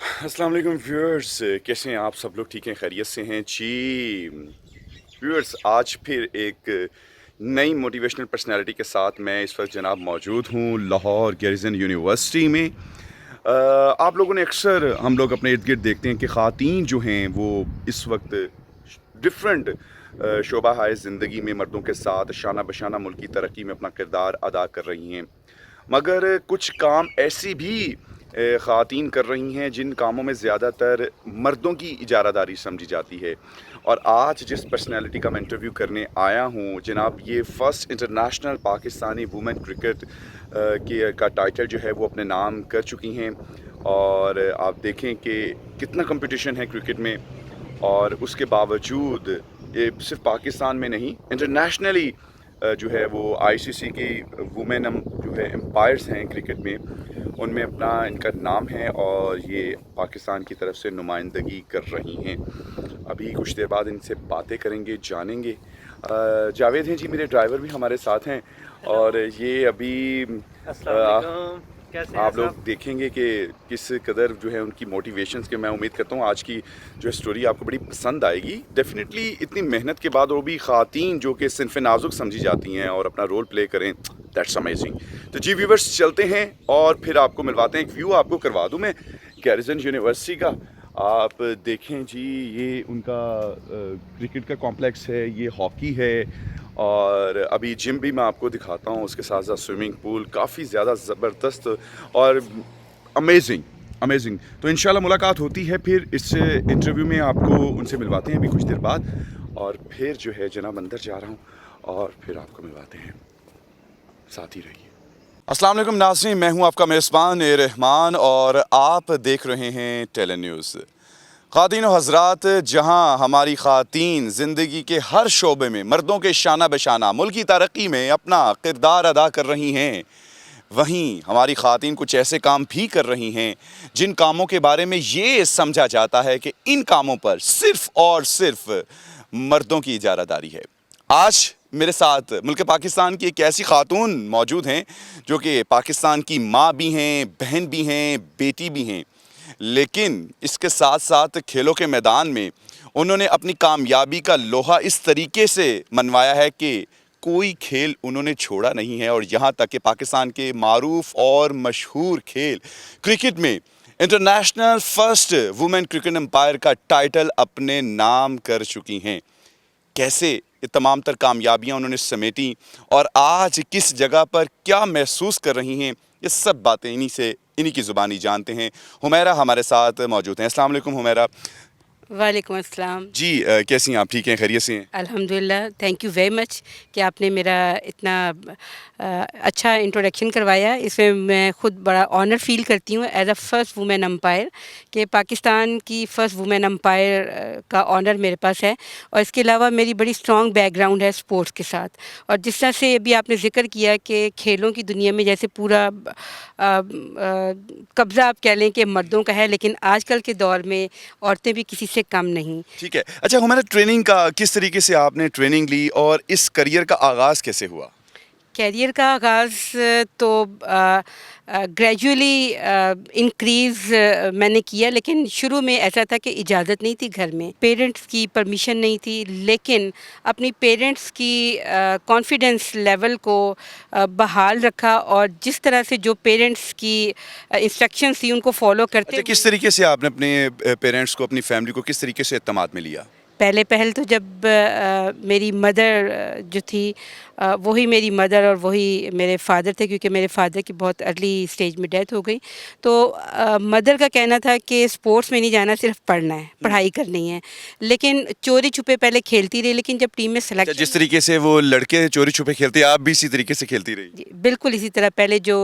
السلام علیکم ویورز، کیسے ہیں آپ سب لوگ؟ ٹھیک ہیں، خیریت سے ہیں جی؟ ویورز، آج پھر ایک نئی موٹیویشنل پرسنالٹی کے ساتھ میں اس وقت جناب موجود ہوں لاہور گیریزن یونیورسٹی میں۔ آپ لوگوں نے اکثر ہم لوگ اپنے ارد گرد دیکھتے ہیں کہ خواتین جو ہیں وہ اس وقت ڈفرینٹ شعبہ ہائے زندگی میں مردوں کے ساتھ شانہ بشانہ ملکی ترقی میں اپنا کردار ادا کر رہی ہیں، مگر کچھ کام ایسی بھی خواتین کر رہی ہیں جن کاموں میں زیادہ تر مردوں کی اجارہ داری سمجھی جاتی ہے۔ اور آج جس پرسنالٹی کا میں انٹرویو کرنے آیا ہوں جناب، یہ first international Pakistani woman cricket کا ٹائٹل جو ہے وہ اپنے نام کر چکی ہیں، اور آپ دیکھیں کہ کتنا کمپٹیشن ہے کرکٹ میں، اور اس کے باوجود یہ صرف پاکستان میں نہیں انٹرنیشنلی جو ہے وہ آئی سی سی کی وومن جو ہے امپائرز ہیں کرکٹ میں، ان میں اپنا ان کا نام ہے اور یہ پاکستان کی طرف سے نمائندگی کر رہی ہیں۔ ابھی کچھ دیر بعد ان سے باتیں کریں گے، جانیں گے۔ جاوید ہیں جی میرے ڈرائیور بھی ہمارے ساتھ ہیں، اور یہ ابھی السلام علیکم، کیسے ہیں آپ لوگ سب؟ دیکھیں گے کہ کس قدر جو ہے ان کی موٹیویشنز کے، میں امید کرتا ہوں آج کی جو اسٹوری آپ کو بڑی پسند آئے گی۔ ڈیفینیٹلی اتنی محنت کے بعد، اور بھی خواتین جو کہ صنف نازک سمجھی جاتی ہیں اور اپنا رول پلے کریں، دیٹس امیزنگ۔ تو جی ویورس، چلتے ہیں اور پھر آپ کو ملواتے ہیں۔ ایک ویو آپ کو کروا دوں میں گیریزن یونیورسٹی کا، آپ دیکھیں جی، یہ ان کا کرکٹ کا کمپلیکس ہے، یہ ہاکی ہے، اور ابھی جم بھی میں آپ کو دکھاتا ہوں، اس کے ساتھ ساتھ سوئمنگ پول کافی زیادہ زبردست اور امیزنگ۔ تو انشاءاللہ ملاقات ہوتی ہے پھر اس انٹرویو میں، آپ کو ان سے ملواتے ہیں ابھی کچھ دیر بعد، اور پھر جو ہے جناب اندر جا رہا ہوں اور پھر آپ کو ملواتے ہیں، ساتھ ہی رہیے۔ السلام علیکم ناظرین، میں ہوں آپ کا میزبان رحمان، اور آپ دیکھ رہے ہیں ٹیلی نیوز۔ خواتین و حضرات، جہاں ہماری خواتین زندگی کے ہر شعبے میں مردوں کے شانہ بشانہ ملکی ترقی میں اپنا کردار ادا کر رہی ہیں، وہیں ہماری خواتین کچھ ایسے کام بھی کر رہی ہیں جن کاموں کے بارے میں یہ سمجھا جاتا ہے کہ ان کاموں پر صرف اور صرف مردوں کی اجارہ داری ہے۔ آج میرے ساتھ ملک پاکستان کی ایک ایسی خاتون موجود ہیں جو کہ پاکستان کی ماں بھی ہیں، بہن بھی ہیں، بیٹی بھی ہیں، لیکن اس کے ساتھ ساتھ کھیلوں کے میدان میں انہوں نے اپنی کامیابی کا لوہا اس طریقے سے منوایا ہے کہ کوئی کھیل انہوں نے چھوڑا نہیں ہے، اور یہاں تک کہ پاکستان کے معروف اور مشہور کھیل کرکٹ میں international first woman cricket umpire کا ٹائٹل اپنے نام کر چکی ہیں۔ کیسے یہ تمام تر کامیابیاں انہوں نے سمیٹیں، اور آج کس جگہ پر کیا محسوس کر رہی ہیں، یہ سب باتیں انہی کی زبانی جانتے ہیں۔ حمیرہ ہمارے ساتھ موجود ہیں۔ السلام علیکم حمیرہ وعلیکم السلام۔ جی، کیسی ہیں آپ؟ ٹھیک ہیں، خیریت سے ہیں؟ الحمدللہ، تھینک یو ویری مچ کہ آپ نے میرا اتنا اچھا انٹروڈکشن کروایا۔ اس میں میں خود بڑا آنر فیل کرتی ہوں as a first woman umpire, کہ پاکستان کی فرسٹ وومن امپائر کا آنر میرے پاس ہے، اور اس کے علاوہ میری بڑی اسٹرانگ بیک گراؤنڈ ہے اسپورٹس کے ساتھ۔ اور جس طرح سے ابھی آپ نے ذکر کیا کہ کھیلوں کی دنیا میں جیسے پورا قبضہ آپ کہہ لیں کہ مردوں کا ہے، لیکن آج کل کے دور میں عورتیں بھی کسی سے کم نہیں۔ ٹھیک ہے، اچھا ہمارا ٹریننگ کا کس طریقے سے آپ نے ٹریننگ لی، اور اس کریئر کا آغاز کیسے ہوا؟ کیریئر کا آغاز تو گریجولی انکریز میں نے کیا، لیکن شروع میں ایسا تھا کہ اجازت نہیں تھی گھر میں، پیرنٹس کی پرمیشن نہیں تھی، لیکن اپنی پیرنٹس کی کانفیڈنس لیول کو بحال رکھا، اور جس طرح سے جو پیرنٹس کی انسٹرکشنز تھی ان کو فالو کرتے اچھا، کس ہوئے۔ طریقے سے آپ نے اپنے پیرنٹس کو، اپنی فیملی کو کس طریقے سے اعتماد میں لیا؟ پہل تو جب میری مدر جو تھی، وہی میری مدر اور وہی میرے فادر تھے، کیونکہ میرے فادر کی بہت ارلی اسٹیج میں ڈیتھ ہو گئی، تو مدر کا کہنا تھا کہ اسپورٹس میں نہیں جانا، صرف پڑھنا ہے، پڑھائی کرنی ہے، لیکن چوری چھپے پہلے کھیلتی رہی، لیکن جب ٹیم میں اچھا، سلیکشن جس طریقے سے وہ لڑکے چوری چھپے کھیلتے، آپ بھی اسی طریقے سے کھیلتی رہی؟ جی بالکل اسی طرح پہلے جو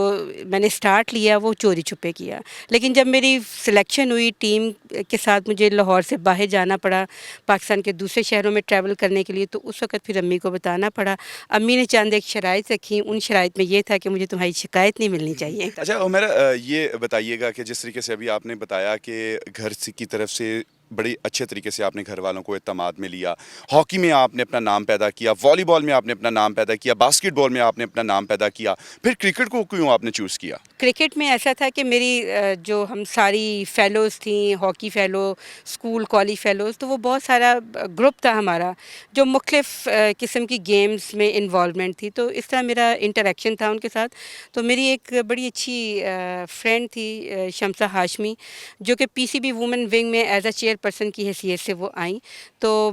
میں نے اسٹارٹ لیا وہ چوری چھپے کیا، لیکن جب میری سلیکشن ہوئی ٹیم کے ساتھ، مجھے لاہور سے باہر جانا پڑا پاکستان کے دوسرے شہروں میں ٹریول کرنے کے لیے، تو اس وقت پھر امی کو بتانا پڑا۔ امی نے چند ایک شرائط رکھی، ان شرائط میں یہ تھا کہ مجھے تمہاری شکایت نہیں ملنی چاہیے۔ اچھا عمیرہ، یہ بتائیے گا کہ جس طریقے سے ابھی آپ نے بتایا کہ گھر کی طرف سے بڑے اچھے طریقے سے آپ نے گھر والوں کو اعتماد میں لیا. ہاکی میں آپ نے اپنا نام پیدا کیا, والی بال میں آپ نے اپنا نام پیدا کیا, باسکٹ بال میں آپ نے اپنا نام پیدا کیا, پھر کرکٹ کو کیوں آپ نے چوز کیا؟ کرکٹ میں ایسا تھا کہ میری جو ہم ساری فیلوز تھیں, hockey fellow, school college fellows, تو وہ بہت سارا گروپ تھا ہمارا جو مختلف قسم کی گیمز میں انوالومنٹ تھی, تو اس طرح میرا انٹریکشن تھا ان کے ساتھ. تو میری ایک بڑی اچھی فرینڈ تھی شمسہ ہاشمی, جو کہ پی سی بی وومن ونگ میں ایز اے چیئر پرسن کی حیثیت سے وہ آئیں. تو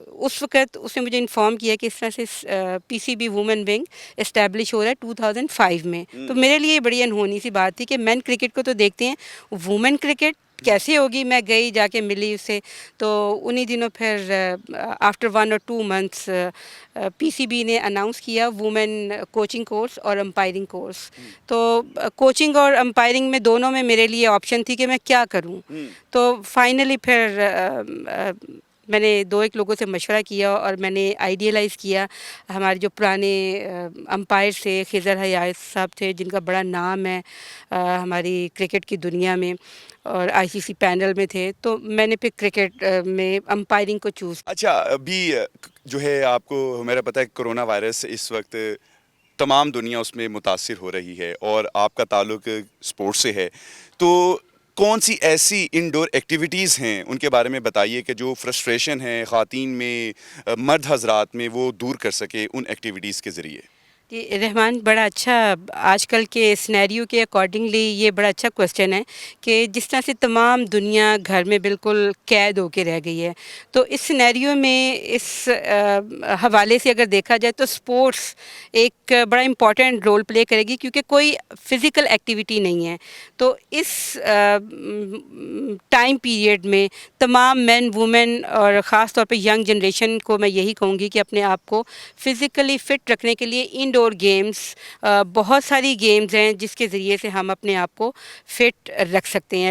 اس وقت اس نے مجھے انفارم کیا کہ اس طرح سے P C B women wing establish ہو رہا ہے 2005 میں. تو میرے لیے بڑی انہونی سی بات تھی کہ مین کرکٹ کو تو دیکھتے ہیں, وومن کرکٹ کیسے ہوگی. میں گئی, جا کے ملی اس سے, تو انہی دنوں پھر after 1 or 2 months P C B نے اناؤنس کیا وومن کوچنگ کورس اور امپائرنگ کورس. تو کوچنگ اور امپائرنگ میں دونوں میں میرے لیے آپشن تھی کہ میں کیا کروں. تو فائنلی پھر میں نے 2-1 لوگوں سے مشورہ کیا اور میں نے آئیڈیلائز کیا. ہمارے جو پرانے امپائر تھے, خضر حیات صاحب تھے, جن کا بڑا نام ہے ہماری کرکٹ کی دنیا میں, اور آئی سی سی پینل میں تھے, تو میں نے پھر کرکٹ میں امپائرنگ کو چوز. اچھا, ابھی جو ہے آپ کو میرا پتہ ہے کرونا وائرس اس وقت تمام دنیا اس میں متاثر ہو رہی ہے اور آپ کا تعلق اسپورٹس سے ہے, تو کون سی ایسی انڈور ایکٹیویٹیز ہیں ان کے بارے میں بتائیے کہ جو فرسٹریشن ہے خواتین میں, مرد حضرات میں, وہ دور کر سکے ان ایکٹیویٹیز کے ذریعے. جی رحمان, بڑا اچھا, آج کل کے سینیریو کے اکارڈنگلی یہ بڑا اچھا کویسچن ہے کہ جس طرح سے تمام دنیا گھر میں بالکل قید ہو کے رہ گئی ہے, تو اس سینیریو میں اس حوالے سے اگر دیکھا جائے تو اسپورٹس ایک بڑا امپورٹنٹ رول پلے کرے گی, کیونکہ کوئی فزیکل ایکٹیویٹی نہیں ہے. تو اس ٹائم پیریڈ میں تمام مین وومن اور خاص طور پہ ینگ جنریشن کو میں یہی کہوں گی کہ اپنے آپ کو فزیکلی فٹ رکھنے کے لیے انڈور گیمز, بہت ساری گیمز ہیں جس کے ذریعے سے ہم اپنے آپ کو فٹ رکھ سکتے ہیں.